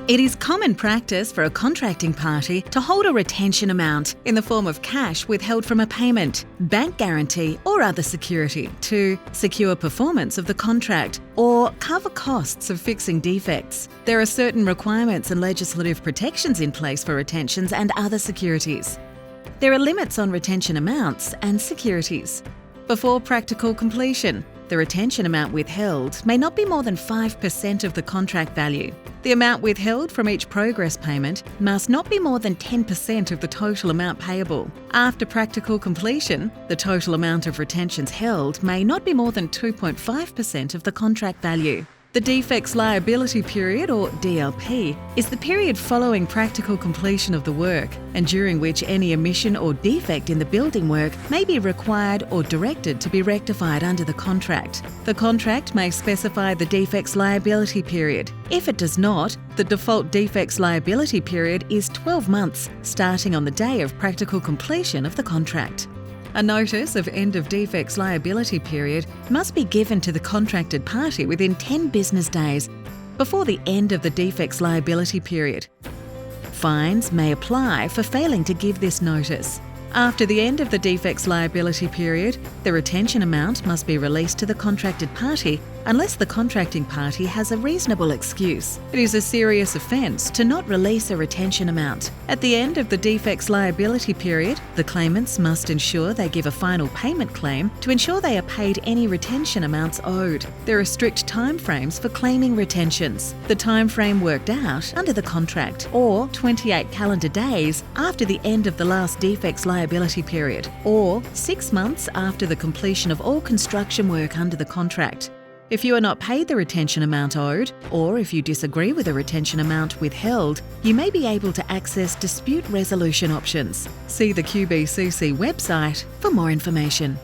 It is common practice for a contracting party to hold a retention amount in the form of cash withheld from a payment, bank guarantee or other security to secure performance of the contract or cover costs of fixing defects. There are certain requirements and legislative protections in place for retentions and other securities. There are limits on retention amounts and securities. Before practical completion, the retention amount withheld may not be more than 5% of the contract value. The amount withheld from each progress payment must not be more than 10% of the total amount payable. After practical completion, the total amount of retentions held may not be more than 2.5% of the contract value. The Defects Liability Period, or DLP, is the period following practical completion of the work and during which any omission or defect in the building work may be required or directed to be rectified under the contract. The contract may specify the Defects Liability Period. If it does not, the default Defects Liability Period is 12 months, starting on the day of practical completion of the contract. A notice of end of defects liability period must be given to the contracted party within 10 business days before the end of the defects liability period. Fines may apply for failing to give this notice. After the end of the defects liability period, the retention amount must be released to the contracted party unless the contracting party has a reasonable excuse. It is a serious offence to not release a retention amount. At the end of the defects liability period, the claimants must ensure they give a final payment claim to ensure they are paid any retention amounts owed. There are strict timeframes for claiming retentions. The timeframe worked out under the contract, or 28 calendar days after the end of the last defects liability period, or 6 months after the completion of all construction work under the contract. If you are not paid the retention amount owed, or if you disagree with a retention amount withheld, you may be able to access dispute resolution options. See the QBCC website for more information.